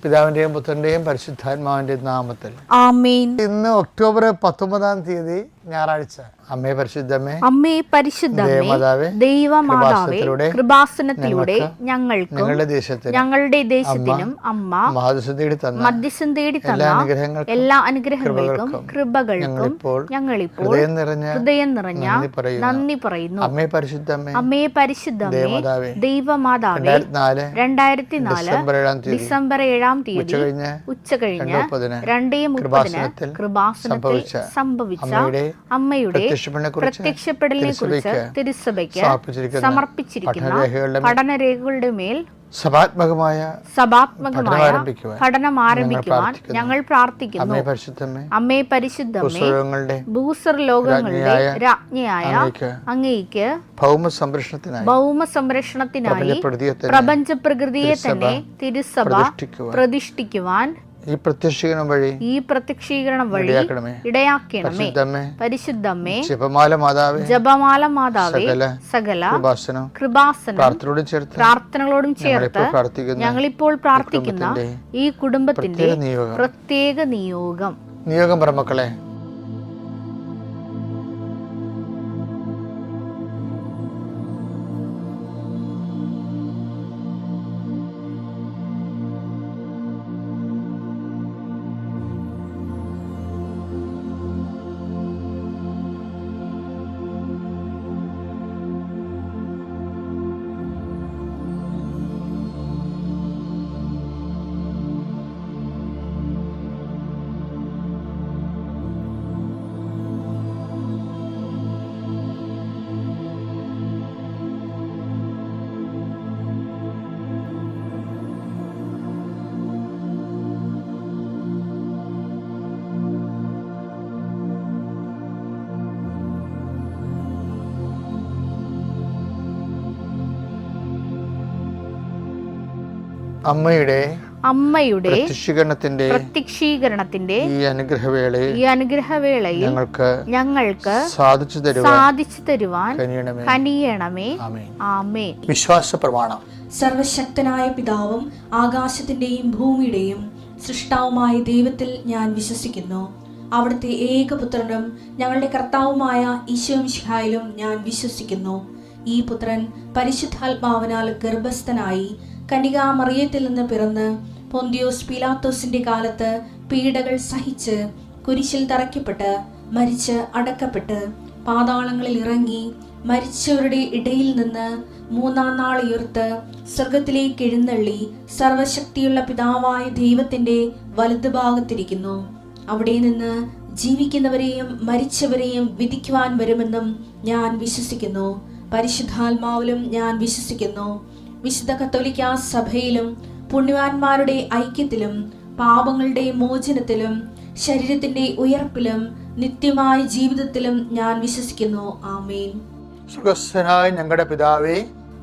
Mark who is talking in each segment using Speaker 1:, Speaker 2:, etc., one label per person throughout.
Speaker 1: പിതാവിന്റെയും പുത്രന്റെയും പരിശുദ്ധാത്മാവിന്റെയും നാമത്തിൽ
Speaker 2: ആമേൻ.
Speaker 1: ഇന്ന് ഒക്ടോബർ 19 ഞായറാഴ്ച. അമ്മേ പരിശുദ്ധമേ,
Speaker 2: അമ്മേ പരിശുദ്ധമേ, ദൈവമാതാവേ, കൃപാസനത്തിലൂടെ ഞങ്ങൾക്കും ഞങ്ങളുടെ ദേശത്തിനും അമ്മ മധ്യസ്ഥം തേടി തന്ന എല്ലാ അനുഗ്രഹങ്ങൾക്കും കൃപകൾക്കും ഞങ്ങളിപ്പോൾ ഹൃദയം നിറഞ്ഞ നന്ദി പറയുന്നു.
Speaker 1: അമ്മേ പരിശുദ്ധമേ,
Speaker 2: അമ്മേ പരിശുദ്ധമേ, ദൈവമാതാവേ, 2004 ഡിസംബർ 7 തീയതി ഉച്ചകഴിഞ്ഞ് 2:30 കൃപാസനത്തിൽ സംഭവിച്ച അമ്മയുടെ പ്രത്യക്ഷപ്പെടലിനെ കുറിച്ച് തിരുസഭയ്ക്ക് സമർപ്പിച്ചിരിക്കുന്ന പഠനരേഖകളുടെ മേൽ സഭാത്മകമായ പഠനം ആരംഭിക്കുവാൻ ഞങ്ങൾ പ്രാർത്ഥിക്കുന്നു. അമ്മേ പരിശുദ്ധമേ, ഭൂസ്വർലോകങ്ങളുടെ രാജ്ഞിയായ അങ്ങേയ്ക്ക് ഭൗമ സംരക്ഷണത്തിനായി പ്രപഞ്ച പ്രകൃതിയെ തന്നെ തിരുസഭ പ്രതിഷ്ഠിക്കുവാൻ ഈ പ്രത്യക്ഷീകരണം വഴി ഇടയാക്കണമേ. പരിശുദ്ധമേ, ജപമാല മാതാവേ, സകല കൃപാസനം പ്രാർത്ഥനകളോടും ചേർത്ത് ഞങ്ങളിപ്പോൾ പ്രാർത്ഥിക്കുന്ന ഈ കുടുംബത്തിന്റെ പ്രത്യേക നിയോഗം
Speaker 1: പറമക്കളെ, അമ്മയുടെ പ്രത്യക്ഷീകരണത്തിന്റെ ഈ അനുഗ്രഹവേളയിൽ ഞങ്ങൾക്ക് സാധിച്ചു തരുവാൻ കനിയണമേ. ആമേൻ. വിശ്വാസ പ്രമാണം.
Speaker 3: സർവശക്തനായ പിതാവും ആകാശത്തിന്റെയും ഭൂമിയുടെയും സൃഷ്ടാവുമായ ദൈവത്തിൽ ഞാൻ വിശ്വസിക്കുന്നു. അവിടുത്തെ ഏകപുത്രനും ഞങ്ങളുടെ കർത്താവുമായ ഈശോമിശിഹായിലും ഞാൻ വിശ്വസിക്കുന്നു. ഈ പുത്രൻ പരിശുദ്ധാത്മാവിനാൽ ഗർഭസ്ഥനായി കന്യകാമറിയത്തിൽ നിന്ന് പിറന്ന് പൊന്തിയോസ് പീലാത്തോസിന്റെ കാലത്ത് പീഡകൾ സഹിച്ച് കുരിശിൽ തറയ്ക്കപ്പെട്ട് മരിച്ച് അടക്കപ്പെട്ട് പാതാളങ്ങളിൽ ഇറങ്ങി മരിച്ചവരുടെ ഇടയിൽ നിന്ന് 3-ാം നാൾ ഉയർത്ത് സ്വർഗത്തിലേക്ക് എഴുന്നള്ളി സർവശക്തിയുള്ള പിതാവായ ദൈവത്തിന്റെ വലതുഭാഗത്തിരിക്കുന്നു. അവിടെ നിന്ന് ജീവിക്കുന്നവരെയും മരിച്ചവരെയും വിധിക്കുവാൻ വരുമെന്നും ഞാൻ വിശ്വസിക്കുന്നു. പരിശുദ്ധാത്മാവിലും ഞാൻ വിശ്വസിക്കുന്നു. വിശുദ്ധ കത്തോലിക്കാ സഭയിലും പുണ്യവാന്മാരുടെ ഐക്യത്തിലും പാപങ്ങളുടെ മോചനത്തിലും ശരീരത്തിന്റെ ഉയർപ്പിലും നിത്യമായ ജീവിതത്തിലും ഞാൻ വിശ്വസിക്കുന്നു. ആമേൻ.
Speaker 1: സുഖസ്ഥനായ ഞങ്ങളുടെ പിതാവേ,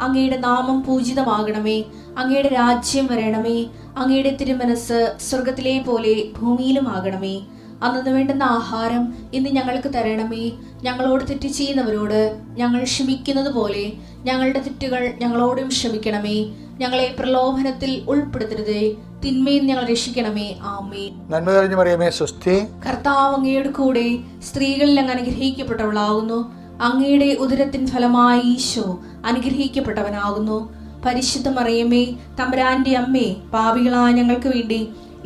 Speaker 3: അങ്ങയുടെ നാമം പൂജിതമാകണമേ. അങ്ങയുടെ രാജ്യം വരണമേ. അങ്ങയുടെ തിരുമനസ് സ്വർഗത്തിലെ പോലെ ഭൂമിയിലും ആകണമേ. അന്നു വേണ്ടുന്ന ആഹാരം ഇന്ന് ഞങ്ങൾക്ക് തരണമേ. ഞങ്ങളോട് തെറ്റ് ചെയ്യുന്നവരോട് ഞങ്ങൾ ക്ഷമിക്കുന്നത് പോലെ ഞങ്ങളുടെ തെറ്റുകൾ ഞങ്ങളോടും ക്ഷമിക്കണമേ. ഞങ്ങളെ പ്രലോഭനത്തിൽ ഉൾപ്പെടുത്തരുതേ, തിന്മയിൽ ഞങ്ങൾ രക്ഷിക്കണമേ. ആമേൻ.
Speaker 1: നന്മ നിറഞ്ഞ മറിയമേ, സ്വസ്തി.
Speaker 3: കർത്താവ് അങ്ങയുടെ കൂടെ സ്ത്രീകളിൽ അങ്ങ് അനുഗ്രഹിക്കപ്പെട്ടവളാകുന്നു. അങ്ങയുടെ ഉദരത്തിൻ ഫലമായി ഈശോ അനുഗ്രഹിക്കപ്പെട്ടവനാകുന്നു. പരിശുദ്ധ മറിയമേ, തമ്പുരാന്റെ അമ്മേ, പാപികളായ ഞങ്ങൾക്ക് വേണ്ടി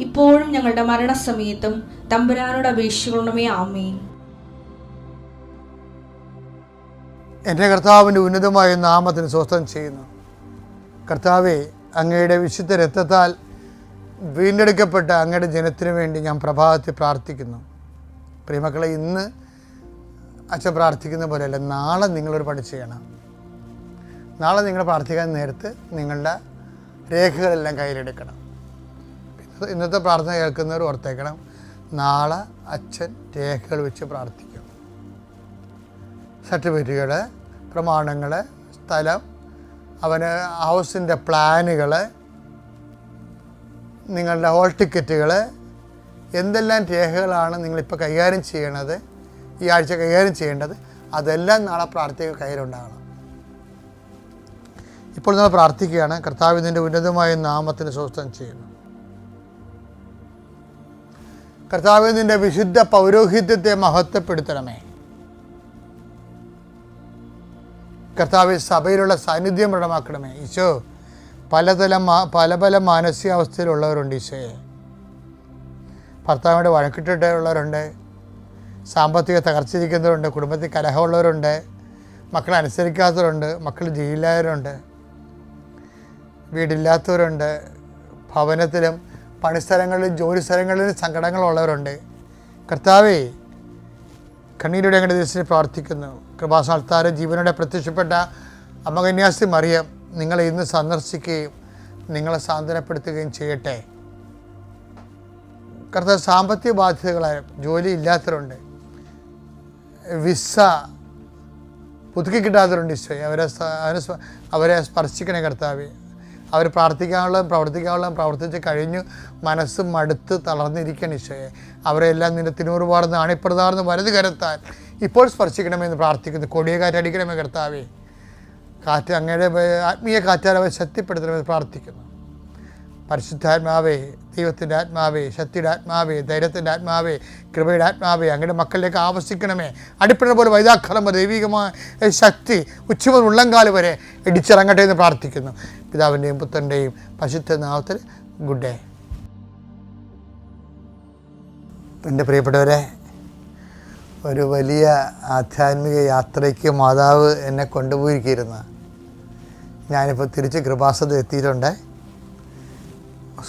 Speaker 3: ഇപ്പോഴും ഞങ്ങളുടെ മരണസമയത്തും തമ്പുരാനോട് അപേക്ഷിക്കണമേ. ആമേൻ.
Speaker 1: എൻ്റെ കർത്താവിൻ്റെ ഉന്നതമായ നാമത്തിന് സ്വസ്ഥം ചെയ്യുന്നു. കർത്താവെ, അങ്ങയുടെ വിശുദ്ധ രക്തത്താൽ വീണ്ടെടുക്കപ്പെട്ട അങ്ങയുടെ ജനത്തിനു വേണ്ടി ഞാൻ പ്രഭാതത്തിൽ പ്രാർത്ഥിക്കുന്നു. പ്രിയമക്കളെ, ഇന്ന് അച്ഛൻ പ്രാർത്ഥിക്കുന്ന പോലെയല്ല, നാളെ നിങ്ങളൊരു പണി ചെയ്യണം. നാളെ നിങ്ങൾ പ്രാർത്ഥിക്കാൻ നേരത്ത് നിങ്ങളുടെ രേഖകളെല്ലാം കയ്യിലെടുക്കണം. ഇന്നത്തെ പ്രാർത്ഥന കേൾക്കുന്നവർ ഓർത്തേക്കണം, നാളെ അച്ഛൻ രേഖകൾ വെച്ച് പ്രാർത്ഥിക്കും. സർട്ടിഫിക്കറ്റുകൾ, പ്രമാണങ്ങൾ, സ്ഥലം, അവന് ഹൗസിൻ്റെ പ്ലാനുകൾ, നിങ്ങളുടെ ഹോൾ ടിക്കറ്റുകൾ, എന്തെല്ലാം രേഖകളാണ് നിങ്ങളിപ്പോൾ കൈകാര്യം ചെയ്യണത്, ഈ ആഴ്ച കൈകാര്യം ചെയ്യേണ്ടത്, അതെല്ലാം നാളെ പ്രാർത്ഥിക കയ്യിലുണ്ടാകണം. ഇപ്പോൾ നമ്മൾ പ്രാർത്ഥിക്കുകയാണ്. കർത്താവ് ഇതിൻ്റെ ഉന്നതമായ നാമത്തിന് സ്വസ്ഥം ചെയ്യുന്നു. കർത്താവേ, നിൻ്റെ വിശുദ്ധ പൗരോഹിത്യത്തെ മഹത്വപ്പെടുത്തണമേ. കർത്താവേ, സഭയിലുള്ള സാന്നിധ്യം ദൃഢമാക്കണമേ. ഈശോ, പല പല മാനസികാവസ്ഥയിലുള്ളവരുണ്ട് ഈശോയെ. ഭർത്താവിനോട് വഴക്കിട്ടിട്ടുള്ളവരുണ്ട്, സാമ്പത്തിക തകർച്ചിരിക്കുന്നവരുണ്ട്, കുടുംബത്തിൽ കലഹമുള്ളവരുണ്ട്, മക്കളെ അനുസരിക്കാത്തവരുണ്ട്, മക്കൾ ജയിലിലായവരുണ്ട്, വീടില്ലാത്തവരുണ്ട്, ഭവനത്തിലും പണിസ്ഥലങ്ങളിലും ജോലി സ്ഥലങ്ങളിലും സങ്കടങ്ങളുള്ളവരുണ്ട്. കർത്താവേ, കണ്ണീരുടെ അങ്ങയുടെ ദിവസത്തിൽ പ്രാർത്ഥിക്കുന്നു. കൃപാസ്ഥാനത്താറ് ജീവനോടെ പ്രത്യക്ഷപ്പെട്ട അമ്മ കന്യാസ്ത്രീ മറിയം നിങ്ങളെ ഇന്ന് സന്ദർശിക്കുകയും നിങ്ങളെ സാന്ത്വനപ്പെടുത്തുകയും ചെയ്യട്ടെ. കർത്താവ്, സാമ്പത്തിക ബാധ്യതകളായും ജോലി ഇല്ലാത്തവരുണ്ട്, വിസ പുതുക്കി കിട്ടാത്തവരുണ്ട് ഈശോയെ. അവരെ സ്പർശിക്കണേ കർത്താവേ. അവർ പ്രാർത്ഥിക്കാനുള്ളതും പ്രവർത്തിക്കാനുള്ളതും പ്രവർത്തിച്ച് കഴിഞ്ഞു മനസ്സ് മടുത്ത് തളർന്നിരിക്കണം ഈശോയെ. അവരെല്ലാം നിന്റെ തിരുമുറുപാർന്ന് അണിപ്രതാർന്ന് വലത് കരത്താൻ ഇപ്പോൾ സ്പർശിക്കണമെന്ന് പ്രാർത്ഥിക്കുന്നു. കൊടിയ കാറ്റടിക്കണമേ കർത്താവേ. കാറ്റ് അങ്ങയുടെ ആത്മീയ കാറ്റാൽ അവരെ ശക്തിപ്പെടുത്തണമെന്ന് പ്രാർത്ഥിക്കുന്നു. പരിശുദ്ധാത്മാവേ, ദൈവത്തിൻ്റെ ആത്മാവേ, ശക്തിയുടെ ആത്മാവേ, ധൈര്യത്തിൻ്റെ ആത്മാവേ, കൃപയുടെ ആത്മാവേ, അങ്ങയുടെ മക്കളിലേക്ക് ആവസിക്കണമേ. അടിപ്പിടുന്ന പോലെ വൈതാഖലം ദൈവികമായ ശക്തി ഉച്ചമുതൽ ഉള്ളംകാല് വരെ ഇടിച്ചിറങ്ങട്ടെ എന്ന് പ്രാർത്ഥിക്കുന്നു. പിതാവിൻ്റെയും പുത്രൻ്റെയും പരിശുദ്ധ നാമത്തിൽ ഗുഡ് ഡേ. എൻ്റെ പ്രിയപ്പെട്ടവരെ, ഒരു വലിയ ആധ്യാത്മിക യാത്രയ്ക്ക് മാതാവ് എന്നെ കൊണ്ടുപോയിരിക്കുന്നു. ഞാനിപ്പോൾ തിരിച്ച് കൃപാസനത്തിൽ എത്തിയിട്ടുണ്ട്.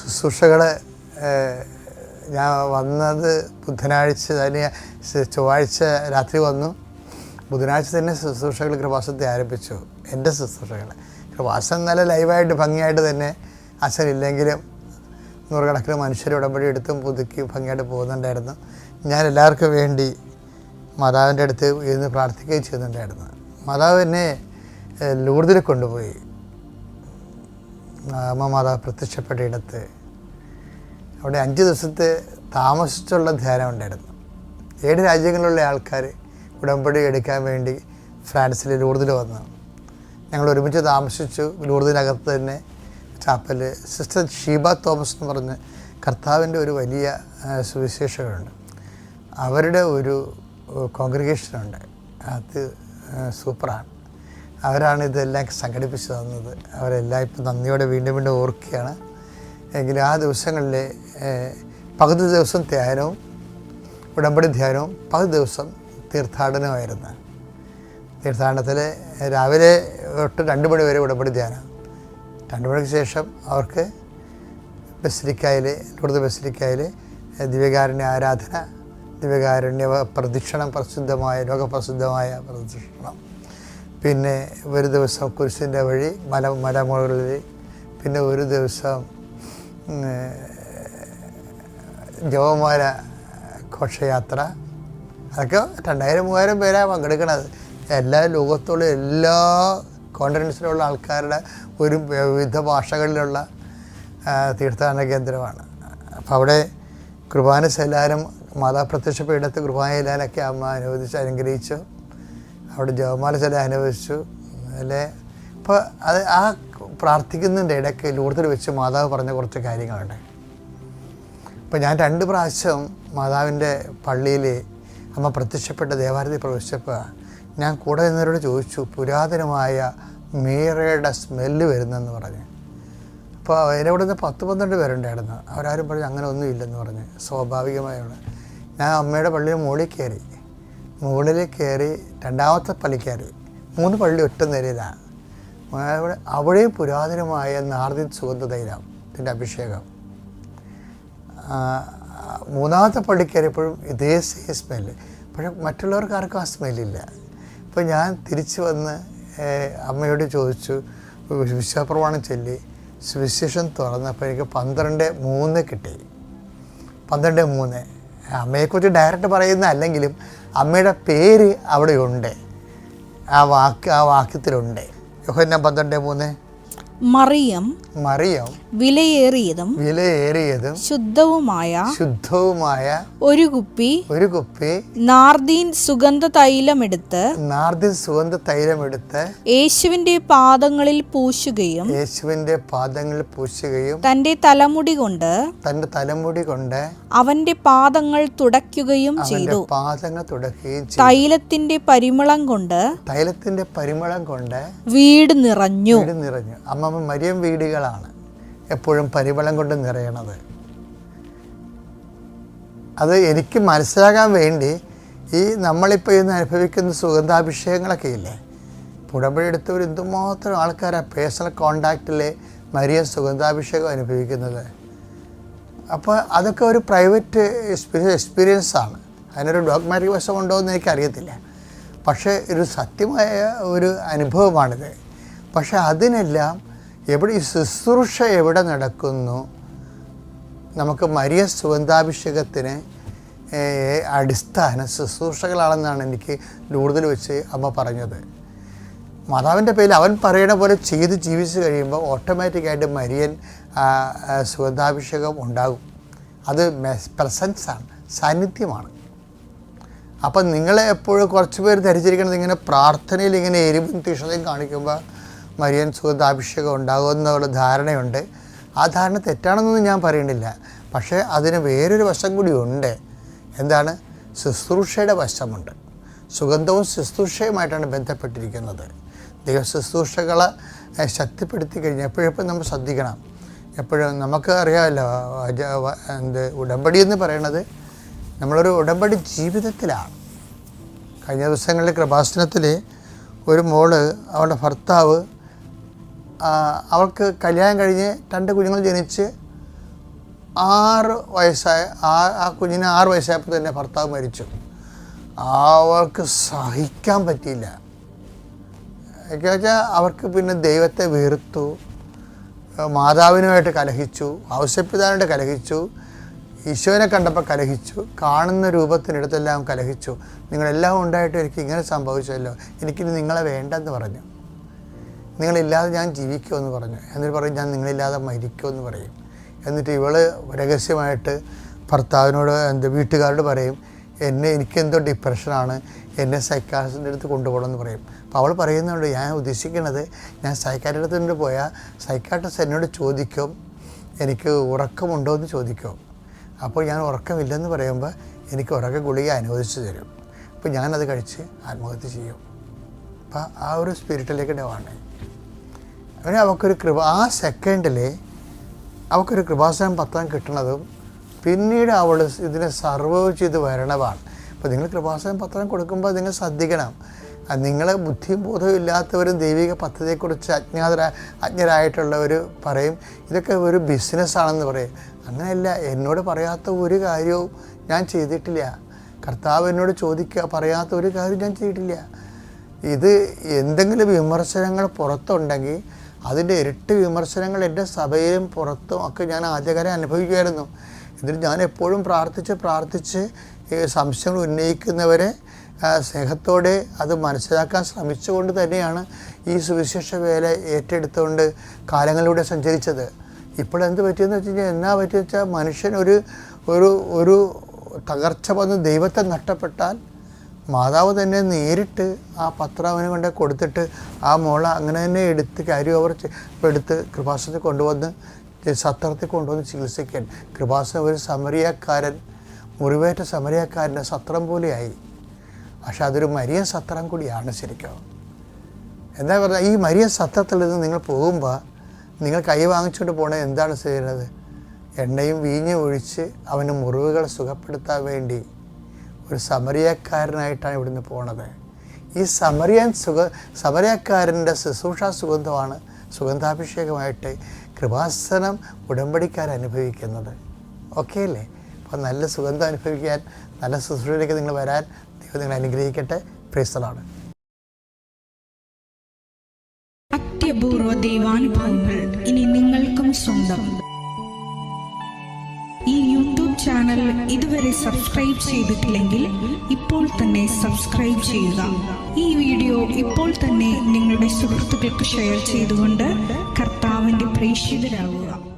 Speaker 1: ശുശ്രൂഷകൾ ഞാൻ വന്നത് ബുധനാഴ്ച തന്നെ, ചൊവ്വാഴ്ച രാത്രി വന്നു. ബുധനാഴ്ച തന്നെ ശുശ്രൂഷകൾ കൃപാസനത്തിൽ ആരംഭിച്ചു. എൻ്റെ ശുശ്രൂഷകൾ കൃപാസനം നല്ല ലൈവായിട്ട് ഭംഗിയായിട്ട് തന്നെ, അച്ഛനില്ലെങ്കിലും നൂറുകണക്കിന് മനുഷ്യർ ഉടമ്പടി എടുത്തും പുതുക്കി ഭംഗിയായിട്ട് പോകുന്നുണ്ടായിരുന്നു. ഞാൻ എല്ലാവർക്കും വേണ്ടി മാതാവിൻ്റെ അടുത്ത് ഇരുന്ന് പ്രാർത്ഥിക്കുകയും ചെയ്യുന്നുണ്ടായിരുന്നു. മാതാവ് എന്നെ ലൂർദിൽ കൊണ്ടുപോയി. അമ്മ മാതാവ് പ്രത്യക്ഷപ്പെട്ട ഇടത്ത് അവിടെ 5 ദിവസത്തെ താമസിച്ചുള്ള ധ്യാനം ഉണ്ടായിരുന്നു. 7 രാജ്യങ്ങളിലുള്ള ആൾക്കാർ ഉടമ്പടി എടുക്കാൻ വേണ്ടി ഫ്രാൻസിൽ ലൂർദിൽ വന്നു. ഞങ്ങൾ ഒരുമിച്ച് താമസിച്ചു. ലൂർദിനകത്ത് തന്നെ ചാപ്പൽ സിസ്റ്റർ ഷീബ തോമസ് എന്ന് പറഞ്ഞ് കർത്താവിൻ്റെ ഒരു വലിയ സുവിശേഷകരുണ്ട്. അവരുടെ ഒരു കോൺഗ്രിഗേഷനുണ്ട്. അത് സൂപ്പറാണ്. അവരാണ് ഇതെല്ലാം സംഘടിപ്പിച്ച് തന്നത്. അവരെല്ലാം ഇപ്പം നന്ദിയോടെ വീണ്ടും വീണ്ടും ഓർക്കുകയാണ്. എങ്കിലും ആ ദിവസങ്ങളിൽ പകുതി ദിവസം ധ്യാനവും ഉടമ്പടി ധ്യാനവും പകുതി ദിവസം തീർത്ഥാടനമായിരുന്നു. തീർത്ഥാടനത്തിൽ രാവിലെ തൊട്ട് 2 മണി വരെ ഉടമ്പടി ധ്യാനം. 2 മണിക്ക് ശേഷം അവർക്ക് ബസിലിക്കായിൽ, ലൂർദ് ബസിലിക്കായിൽ ദിവ്യകാരുണ്യ ആരാധന, ദിവ്യകാരുണ്യ പ്രദക്ഷിണം, പ്രസിദ്ധമായ ലോകപ്രസിദ്ധമായ പ്രദക്ഷിണം. പിന്നെ ഒരു ദിവസം കുരിശിൻ്റെ വഴി മലമുകളിൽ, പിന്നെ ഒരു ദിവസം ജപമാല ഘോഷയാത്ര. അതൊക്കെ 2000-3000 പേരാണ് പങ്കെടുക്കണത്. എല്ലാ ലോകത്തുള്ള എല്ലാ കോണ്ടിനെൻസിലുള്ള ആൾക്കാരുടെ ഒരു വിവിധ ഭാഷകളിലുള്ള തീർത്ഥാടന കേന്ദ്രമാണ്. അപ്പോൾ അവിടെ കുർബാന ചെല്ലാനും മാതാ പ്രത്യക്ഷപ്പെട്ട ഇടത്ത് കുർബാന ചെല്ലാനൊക്കെ അമ്മ അനുഗ്രഹിച്ചു. അവിടെ ജപമാല ചെല്ലാൻ അനുവദിച്ചു അല്ലേ. അപ്പോൾ അത് ആ പ്രാർത്ഥിക്കുന്നതിൻ്റെ ഇടയ്ക്ക് ലൂർദിൽ വെച്ച് മാതാവ് പറഞ്ഞ കുറച്ച് കാര്യങ്ങളുണ്ട്. അപ്പോൾ ഞാൻ 2 പ്രാവശ്യം മാതാവിൻ്റെ പള്ളിയിൽ അമ്മ പ്രത്യക്ഷപ്പെട്ട ദേവാലയത്തിൽ പ്രവേശിച്ചപ്പോൾ ഞാൻ കൂടെ നിന്നവരോട് ചോദിച്ചു, പുരാതനമായ മീറയുടെ സ്മെല്ല് വരുന്നെന്ന് പറഞ്ഞ്. അപ്പോൾ എൻ്റെ ഇവിടെ നിന്ന് 10-12 പേരുണ്ടായിരുന്നു. അവരാരും പറഞ്ഞ് അങ്ങനെ ഒന്നും ഇല്ലെന്ന് പറഞ്ഞ്. സ്വാഭാവികമായാണ് ഞാൻ അമ്മയുടെ പള്ളിയിൽ മുകളിൽ കയറി 2ാമത്തെ പള്ളി കയറി. 3 പള്ളി ഒറ്റ നിലയിലാണ്. അവിടെയും പുരാതനമായ നാർദിൻ സുഗന്ധതൈലത്തിൻ്റെ അഭിഷേകം. 3ാമത്തെ പള്ളി കയറിയപ്പോഴും ഇതേ സെയിം സ്മെല്ല്. പക്ഷേ മറ്റുള്ളവർക്ക് ആർക്കും ആ സ്മെല്ലില്ല. അപ്പോൾ ഞാൻ തിരിച്ച് വന്ന് അമ്മയോട് ചോദിച്ചു, വിശ്വാസപ്രമാണം ചൊല്ലി സുവിശേഷം തുറന്നപ്പോൾ എനിക്ക് 12:3 കിട്ടി. 12:3. അമ്മയെക്കുറിച്ച് ഡയറക്റ്റ് പറയുന്ന അല്ലെങ്കിലും അമ്മയുടെ പേര് അവിടെ ഉണ്ട്. ആ വാക്യത്തിലുണ്ട്. യോഹന്നാൻ 12:3
Speaker 2: മറിയം
Speaker 1: വിലയേറിയതും ശുദ്ധവുമായ ഒരു കുപ്പി നാർദീൻ സുഗന്ധ തൈലമെടുത്ത് യേശുവിന്റെ പാദങ്ങളിൽ പൂശുകയും തന്റെ തലമുടി കൊണ്ട് അവന്റെ പാദങ്ങൾ തുടയ്ക്കുകയും ചെയ്തു. തൈലത്തിന്റെ പരിമളം കൊണ്ട് വീട് നിറഞ്ഞു. അമ്മ മരിയം വീടുകളാണ് എപ്പോഴും പരിമളം കൊണ്ട് നിറയണത്. അത് എനിക്ക് മനസ്സിലാകാൻ വേണ്ടി ഈ നമ്മളിപ്പോൾ ഇന്ന് അനുഭവിക്കുന്ന സുഗന്ധാഭിഷേകങ്ങളൊക്കെ ഇല്ലേ, ഉടമ്പടി എടുത്തവർ എന്തുമാത്രം ആൾക്കാരാണ് പേഴ്സണൽ കോണ്ടാക്റ്റിൽ മരിയം സുഗന്ധാഭിഷേകം അനുഭവിക്കുന്നത്. അപ്പോൾ അതൊക്കെ ഒരു പ്രൈവറ്റ് എക്സ്പീരിയൻസാണ്. അതിനൊരു ഡോഗ്മാറ്റിക് വശമുണ്ടോ എന്ന് എനിക്കറിയത്തില്ല. പക്ഷേ ഒരു സത്യമായ ഒരു അനുഭവമാണിത്. പക്ഷെ അതിനെല്ലാം എവിടെ ഈ ശുശ്രൂഷ എവിടെ നടക്കുന്നു, നമുക്ക് മരിയ സുഗന്ധാഭിഷേകത്തിന് അടിസ്ഥാന ശുശ്രൂഷകളാണെന്നാണ് എനിക്ക് ലൂർദിൽ വെച്ച് അമ്മ പറഞ്ഞത്. മാതാവിൻ്റെ പേരിൽ അവൻ പറയണ പോലെ ചെയ്ത് ജീവിച്ച് കഴിയുമ്പോൾ ഓട്ടോമാറ്റിക്കായിട്ട് മരിയൻ സുഗന്ധാഭിഷേകം ഉണ്ടാകും. അത് പ്രസൻസാണ്, സാന്നിധ്യമാണ്. അപ്പം നിങ്ങളെ എപ്പോഴും കുറച്ച് പേര് ധരിച്ചിരിക്കുന്നത് ഇങ്ങനെ പ്രാർത്ഥനയിൽ ഇങ്ങനെ എരിവും തീഷ്ണതയും കാണിക്കുമ്പോൾ മരിയൻ സുഗന്ധാഭിഷേകം ഉണ്ടാകുമെന്നുള്ള ധാരണയുണ്ട്. ആ ധാരണ തെറ്റാണെന്നൊന്നും ഞാൻ പറയുന്നില്ല. പക്ഷേ അതിന് വേറൊരു വശം കൂടി ഉണ്ട്. എന്താണ്? ശുശ്രൂഷയുടെ വശമുണ്ട്. സുഗന്ധവും ശുശ്രൂഷയുമായിട്ടാണ് ബന്ധപ്പെട്ടിരിക്കുന്നത്. ദൈവ ശുശ്രൂഷകളെ ശക്തിപ്പെടുത്തി കഴിഞ്ഞാൽ എപ്പോഴും നമ്മൾ ശ്രദ്ധിക്കണം. എപ്പോഴും നമുക്ക് അറിയാമല്ലോ, ഉടമ്പടി എന്ന് പറയുന്നത് നമ്മളൊരു ഉടമ്പടി ജീവിതത്തിലാണ്. കഴിഞ്ഞ ദിവസങ്ങളിൽ കൃപാസനത്തിൽ ഒരു മോള്, അവളുടെ ഭർത്താവ്, അവൾക്ക് കല്യാണം കഴിഞ്ഞ് 2 കുഞ്ഞുങ്ങൾ ജനിച്ച് 6 വയസ്സായ ആ കുഞ്ഞിന് 6 വയസ്സായപ്പോൾ തന്നെ ഭർത്താവ് മരിച്ചു. അവൾക്ക് സഹിക്കാൻ പറ്റിയില്ല. എന്നു വെച്ചാൽ അവർക്ക് പിന്നെ ദൈവത്തെ വെറുത്തു, മാതാവിനുമായിട്ട് കലഹിച്ചു, ഔസേപ്പിതാവിനായിട്ട് കലഹിച്ചു, ഈശോനെ കണ്ടപ്പോൾ കലഹിച്ചു, കാണുന്ന രൂപത്തിനടുത്തെല്ലാം കലഹിച്ചു. നിങ്ങളെല്ലാം ഉണ്ടായിട്ട് എനിക്ക് ഇങ്ങനെ സംഭവിച്ചല്ലോ, എനിക്കിനി നിങ്ങളെ വേണ്ടെന്ന് പറഞ്ഞു. നിങ്ങളില്ലാതെ ഞാൻ ജീവിക്കുമെന്ന് പറഞ്ഞു. എന്നിട്ട് പറയും ഞാൻ നിങ്ങളില്ലാതെ മരിക്കുമെന്ന് പറയും. എന്നിട്ട് ഇവള് രഹസ്യമായിട്ട് ഭർത്താവിനോട് വീട്ടുകാരോട് പറയും, എനിക്കെന്തോ ഡിപ്രഷനാണ്, എന്നെ സൈക്കാട്രിസ്റ്റിൻ്റെ അടുത്ത് കൊണ്ടുപോകണമെന്ന് പറയും. അപ്പോൾ അവൾ പറയുന്നുണ്ട്, ഞാൻ ഉദ്ദേശിക്കുന്നത് ഞാൻ സൈക്കാട്രിസ്റ്റിൻ്റെ പോയാൽ സൈക്കാട്രിസ്റ്റ് എന്നോട് ചോദിക്കും എനിക്ക് ഉറക്കമുണ്ടോ എന്ന് ചോദിക്കും. അപ്പോൾ ഞാൻ ഉറക്കമില്ലെന്ന് പറയുമ്പോൾ എനിക്ക് ഉറക്ക ഗുളിക അനുവദിച്ച് തരും. അപ്പോൾ ഞാനത് കഴിച്ച് ആത്മഹത്യ ചെയ്യും. അപ്പോൾ ആ ഒരു സ്പിരിറ്റിലേക്ക് ഡവാണ്. അങ്ങനെ അവൾക്കൊരു ആ സെക്കൻഡിൽ അവൾക്കൊരു കൃപാസനം പത്രം കിട്ടണതും പിന്നീട് അവൾ ഇതിനെ സർവൈവ് ചെയ്ത് വരണതാണ്. അപ്പോൾ നിങ്ങൾ കൃപാസനം പത്രം കൊടുക്കുമ്പോൾ നിങ്ങൾ ശ്രദ്ധിക്കണം. നിങ്ങളെ ബുദ്ധിയും ബോധവും ഇല്ലാത്തവരും ദൈവിക പദ്ധതിയെക്കുറിച്ച് അജ്ഞരായിട്ടുള്ളവർ പറയും ഇതൊക്കെ ഒരു ബിസിനസ്സാണെന്ന് പറയും. അങ്ങനെയല്ല. എന്നോട് പറയാത്ത ഒരു കാര്യവും ഞാൻ ചെയ്തിട്ടില്ല. കർത്താവ് എന്നോട് പറയാത്ത ഒരു കാര്യവും ഞാൻ ചെയ്തിട്ടില്ല. ഇത് എന്തെങ്കിലും വിമർശനങ്ങൾ പുറത്തുണ്ടെങ്കിൽ അതിൻ്റെ ഇരട്ടി വിമർശനങ്ങൾ എൻ്റെ സഭയിലും പുറത്തും ഒക്കെ ഞാൻ ആദ്യകാലം അനുഭവിക്കുമായിരുന്നു. എന്നിട്ട് ഞാൻ എപ്പോഴും പ്രാർത്ഥിച്ച് സംശയങ്ങൾ ഉന്നയിക്കുന്നവരെ സ്നേഹത്തോടെ അത് മനസ്സിലാക്കാൻ ശ്രമിച്ചുകൊണ്ട് തന്നെയാണ് ഈ സുവിശേഷ വേല ഏറ്റെടുത്തുകൊണ്ട് കാലങ്ങളിലൂടെ സഞ്ചരിച്ചത്. ഇപ്പോഴെന്ത് പറ്റിയെന്ന് വെച്ച് കഴിഞ്ഞാൽ എന്നാ പറ്റിയെന്ന് വെച്ചാൽ മനുഷ്യൻ ഒരു തകർച്ച വന്ന് ദൈവത്തെ നഷ്ടപ്പെട്ടാൽ മാതാവ് തന്നെ നേരിട്ട് ആ പത്രം അവന് കൊണ്ട് കൊടുത്തിട്ട് ആ മോള അങ്ങനെ തന്നെ എടുത്ത് കാര്യം അവർ എടുത്ത് കൃപാസനത്തിൽ കൊണ്ടുവന്ന് സത്രത്തിൽ കൊണ്ടുവന്ന് ചികിത്സിക്കാൻ. കൃപാസനം ഒരു സമരിയക്കാരൻ, മുറിവേറ്റ സമരിയക്കാരൻ്റെ സത്രം പോലെയായി. പക്ഷെ അതൊരു മരിയൻ സത്രം കൂടിയാണ് ശരിക്കും. എന്താ പറഞ്ഞാൽ ഈ മരിയൻ സത്രത്തിൽ നിന്ന് നിങ്ങൾ പോകുമ്പോൾ നിങ്ങൾ കൈ വാങ്ങിച്ചുകൊണ്ട് പോകണത് എന്താണ് ചെയ്യുന്നത്? എണ്ണയും വീഞ്ഞും ഒഴിച്ച് അവന് മുറിവുകൾ സുഖപ്പെടുത്താൻ വേണ്ടി ഒരു സമരിയക്കാരനായിട്ടാണ് ഇവിടുന്ന് പോണത്. ഈ സമരിയക്കാരൻ്റെ ശുശ്രൂഷ സുഗന്ധമാണ് സുഗന്ധാഭിഷേകമായിട്ട് കൃപാസനം ഉടമ്പടിക്കാരനുഭവിക്കുന്നത്. ഓക്കെ അല്ലേ? അപ്പോൾ നല്ല സുഗന്ധം അനുഭവിക്കാൻ, നല്ല ശുശ്രൂഷയിലേക്ക് നിങ്ങൾ വരാൻ ദൈവം നിങ്ങൾ അനുഗ്രഹിക്കട്ടെ. Praise the Lord.
Speaker 4: അത്യപൂർവ ദൈവാനുഭവങ്ങൾ ഇനി നിങ്ങൾക്കും സ്വന്തം. ഈ യൂട്യൂബ് ചാനൽ ഇതുവരെ സബ്സ്ക്രൈബ് ചെയ്തിട്ടില്ലെങ്കിൽ ഇപ്പോൾ തന്നെ സബ്സ്ക്രൈബ് ചെയ്യുക. ഈ വീഡിയോ ഇപ്പോൾ തന്നെ നിങ്ങളുടെ സുഹൃത്തുക്കൾക്ക് ഷെയർ ചെയ്തുകൊണ്ട് കർത്താവ് കർത്താവിന്റെ പ്രേക്ഷിതരാകുക.